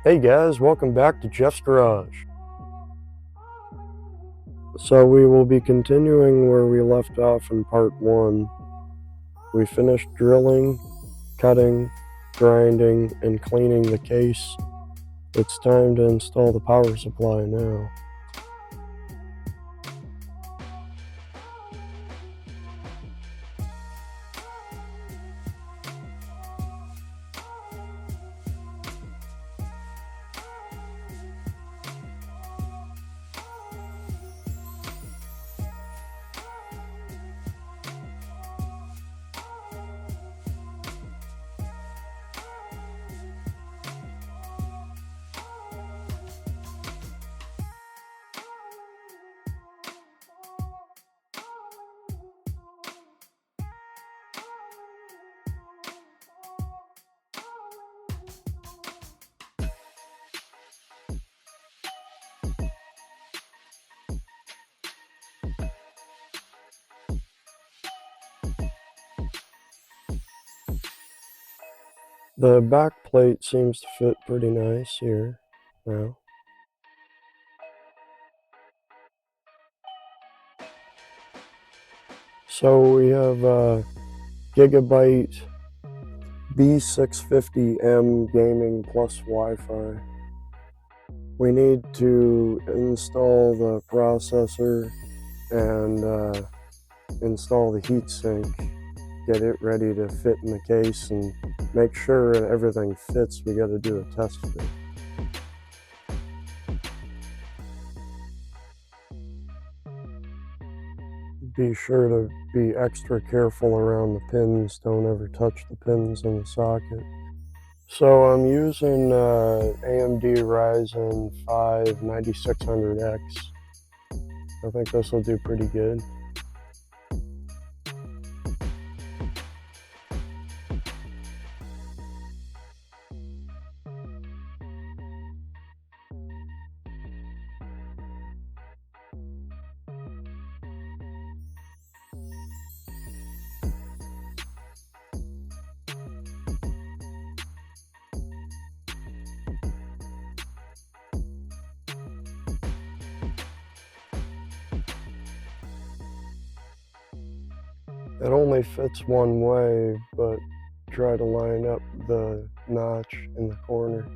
Hey guys, welcome back to Jeff's Garage. So we will be continuing where we left off in part 1. We finished drilling, cutting, grinding, and cleaning the case. It's time to install the power supply now. The back plate seems to fit pretty nice here now. So we have a Gigabyte B650M gaming plus Wi-Fi. We need to install the processor and install the heatsink, get it ready to fit in the case, and make sure everything fits. We got to do a test fit. Be sure to be extra careful around the pins. Don't ever touch the pins in the socket. So I'm using AMD Ryzen 5 9600X. I think this will do pretty good. It only fits one way, but try to line up the notch in the corner.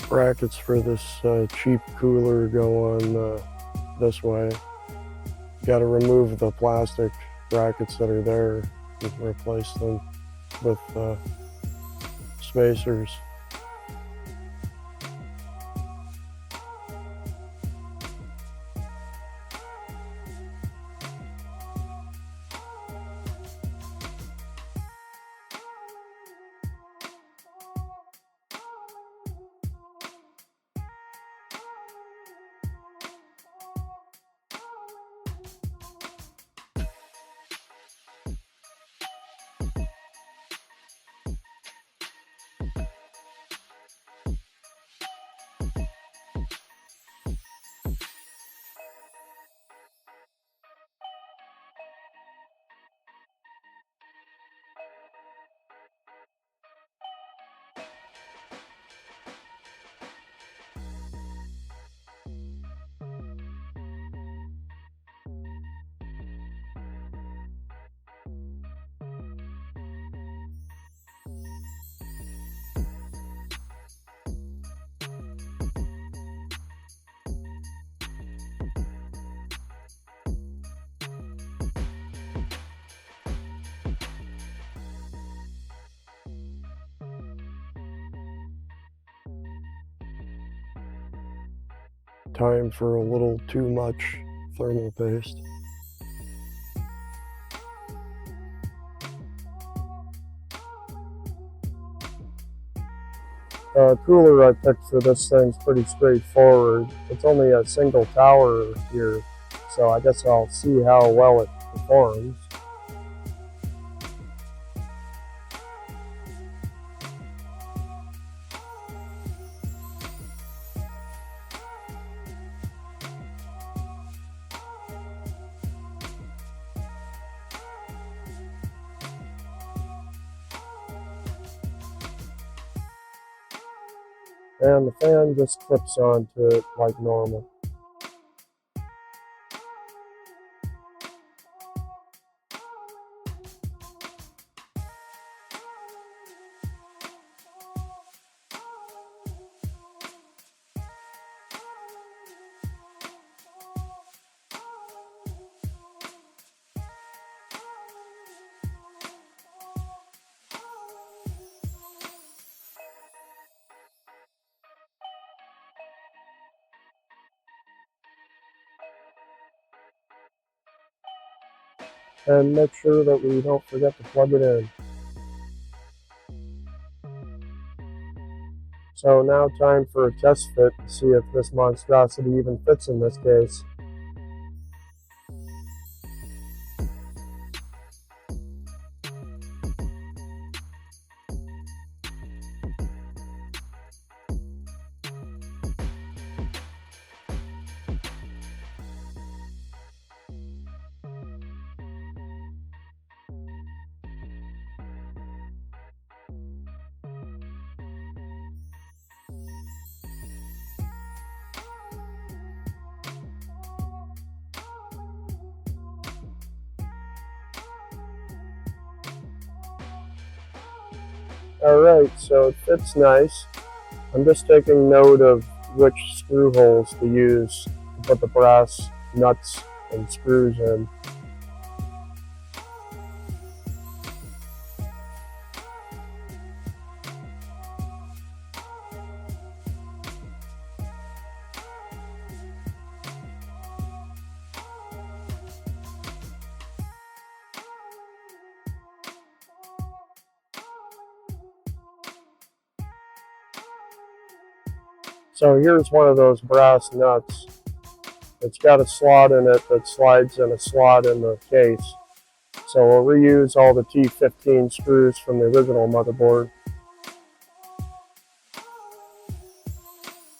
Brackets for this cheap cooler go on this way. Got to remove the plastic brackets that are there and replace them with spacers. Time for a little too much thermal paste. Cooler I picked for this thing's pretty straightforward. It's only a single tower here, so I guess I'll see how well it performs. And the fan just clips onto it like normal. And make sure that we don't forget to plug it in. So now time for a test fit to see if this monstrosity even fits in this case. Alright, so it fits nice. I'm just taking note of which screw holes to use to put the brass nuts and screws in. So here's one of those brass nuts. It's got a slot in it that slides in a slot in the case. So we'll reuse all the T15 screws from the original motherboard.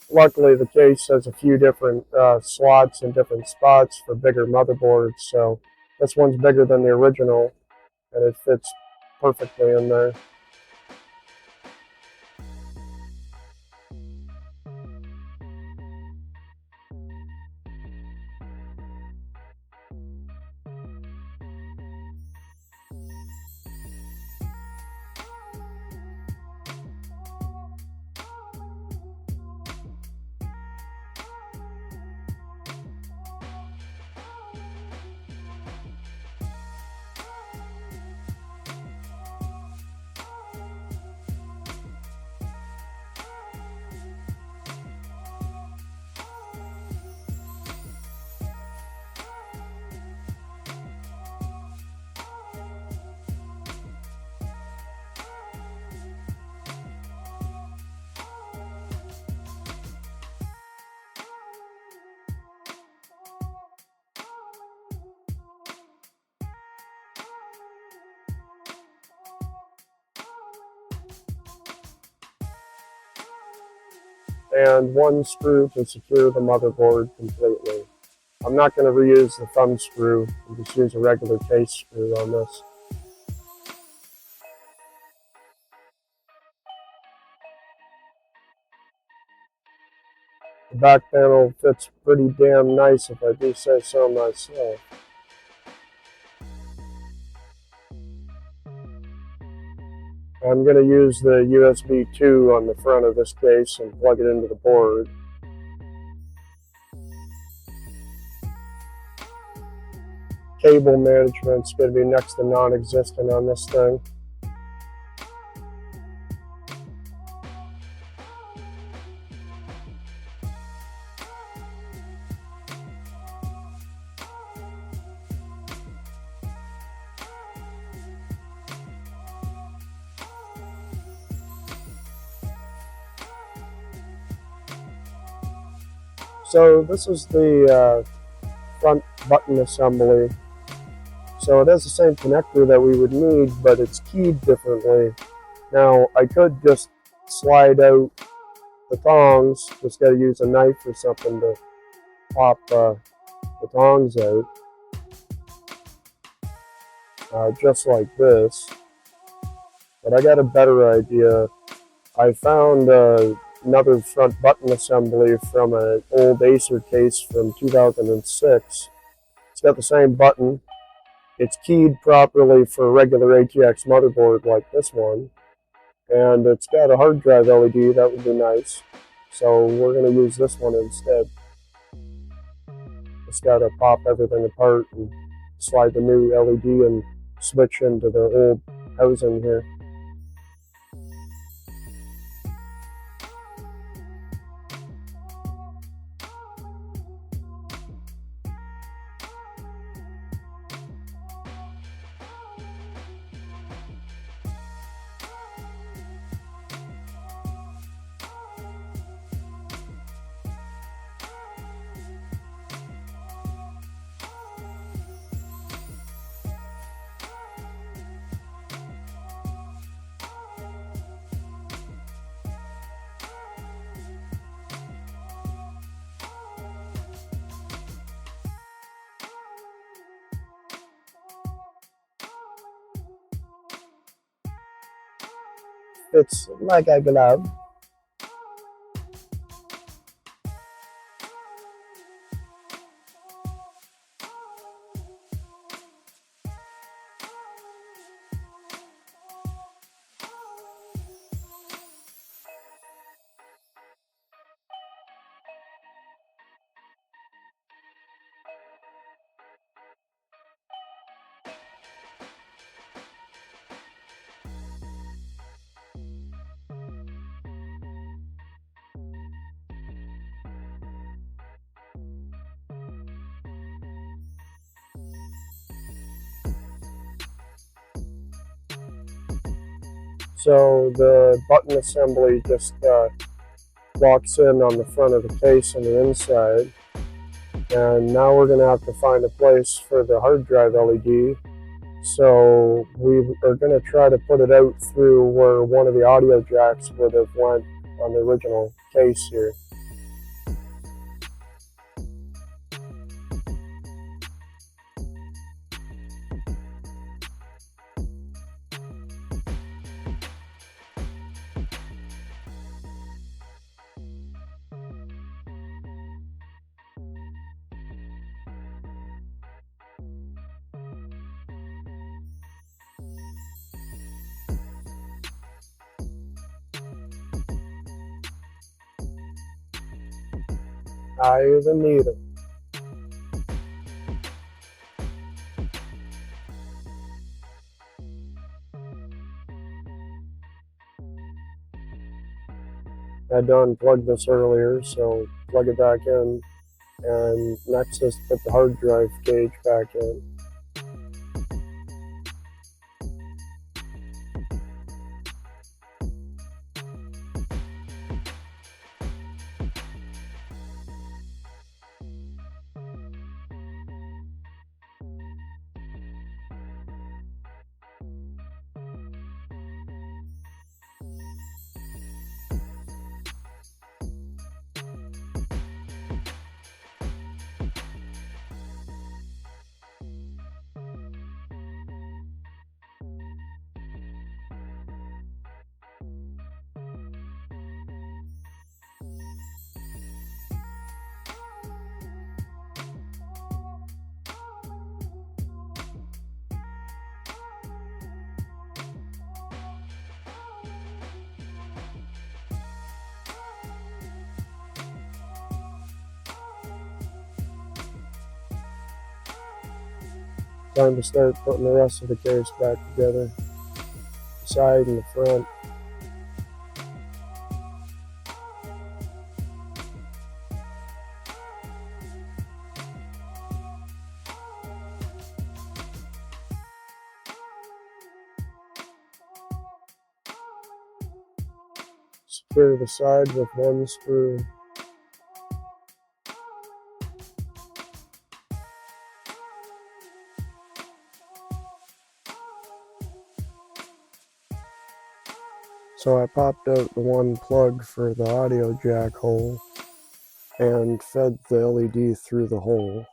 Luckily the case has a few different slots in different spots for bigger motherboards, so this one's bigger than the original and it fits perfectly in there. And one screw to secure the motherboard completely. I'm not going to reuse the thumb screw, and just use a regular case screw on this. The back panel fits pretty damn nice if I do say so myself. I'm going to use the USB 2 on the front of this case and plug it into the board. Cable management's going to be next to non-existent on this thing. So this is the front button assembly. So it has the same connector that we would need, but it's keyed differently. Now I could just slide out the tongs, just got to use a knife or something to pop the tongs out, just like this. But I got a better idea. I found another front button assembly from an old Acer case from 2006. It's got the same button. It's keyed properly for a regular ATX motherboard like this one. And it's got a hard drive LED, that would be nice. So we're going to use this one instead. Just got to pop everything apart and slide the new LED and switch into the old housing here. It's like a glove. So the button assembly just locks in on the front of the case on the inside. And now we're going to have to find a place for the hard drive LED. So we are going to try to put it out through where one of the audio jacks would have went on the original case here. I even need it. I had to unplug this earlier, so plug it back in. And next is put the hard drive gauge back in. Time to start putting the rest of the case back together, the side and the front. Secure the side with one screw. So I popped out the one plug for the audio jack hole and fed the LED through the hole.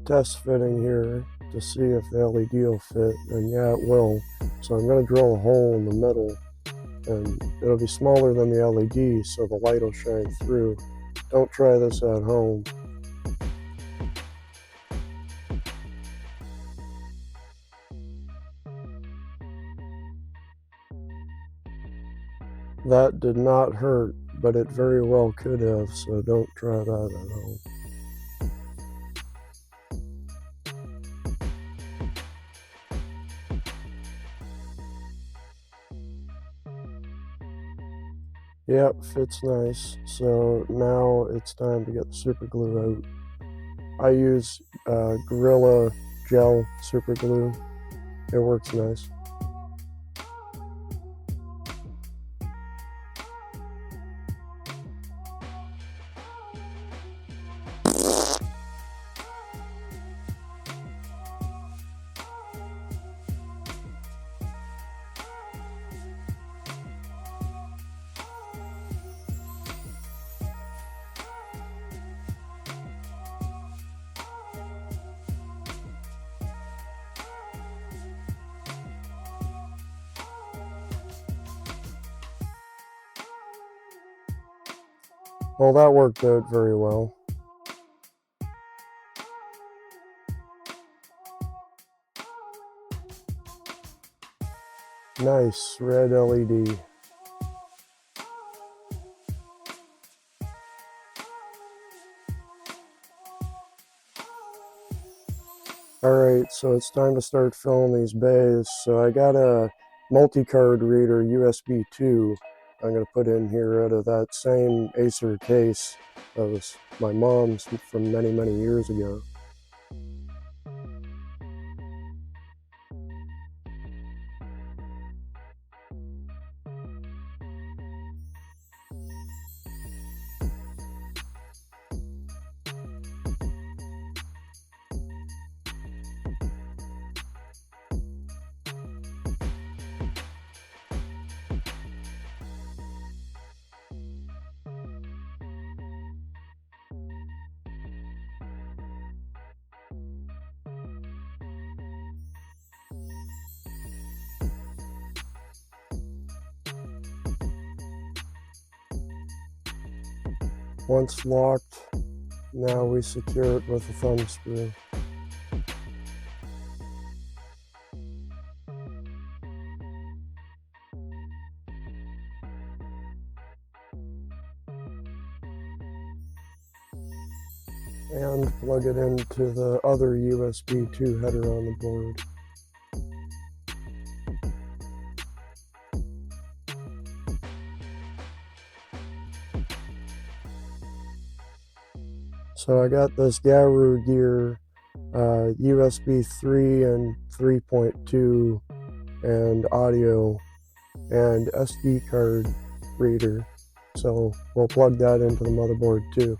Test fitting here to see if the LED will fit, and yeah, it will. So I'm going to drill a hole in the middle, and it'll be smaller than the LED, so the light will shine through. Don't try this at home. That did not hurt, but it very well could have, so don't try that at home. Yep, fits nice. So now it's time to get the super glue out. I use Gorilla Gel super glue. It works nice. Well, that worked out very well. Nice red LED. Alright, so it's time to start filling these bays. So I got a multi-card reader USB 2 I'm going to put in here out of that same Acer case that was my mom's from many, many years ago. Once locked, now we secure it with a thumb screw. And plug it into the other USB 2 header on the board. So I got this Garu Gear USB 3 and 3.2 and audio and SD card reader. So we'll plug that into the motherboard too.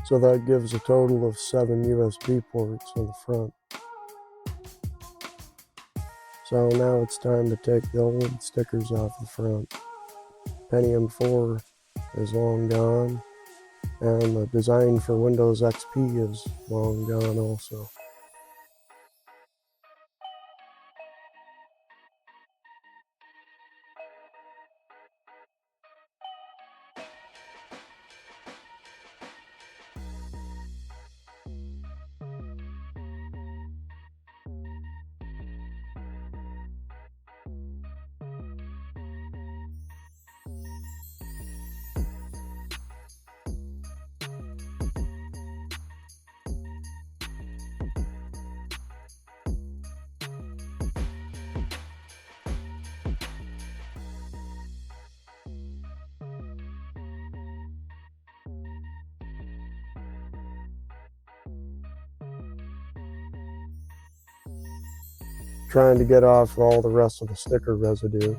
So that gives a total of 7 USB ports on the front. So now it's time to take the old stickers off the front. Pentium 4 is long gone, and the design for Windows XP is long gone also. trying to get off all the rest of the sticker residue.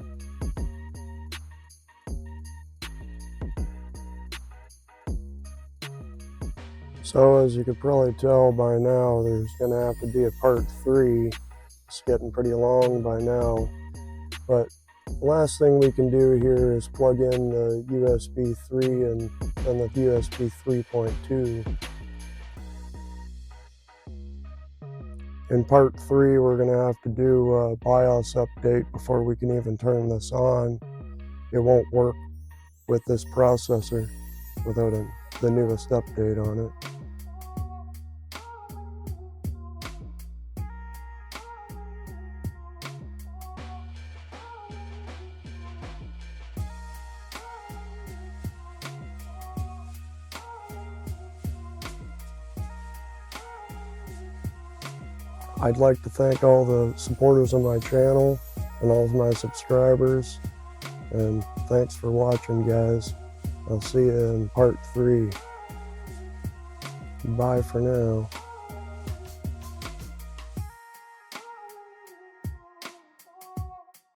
So as you could probably tell by now, there's going to have to be a part 3. It's getting pretty long by now, but the last thing we can do here is plug in the USB 3 and the USB 3.2. In part 3, we're going to have to do a BIOS update before we can even turn this on. It won't work with this processor without the newest update on it. I'd like to thank all the supporters of my channel and all of my subscribers, and thanks for watching, guys. I'll see you in part 3. Bye for now.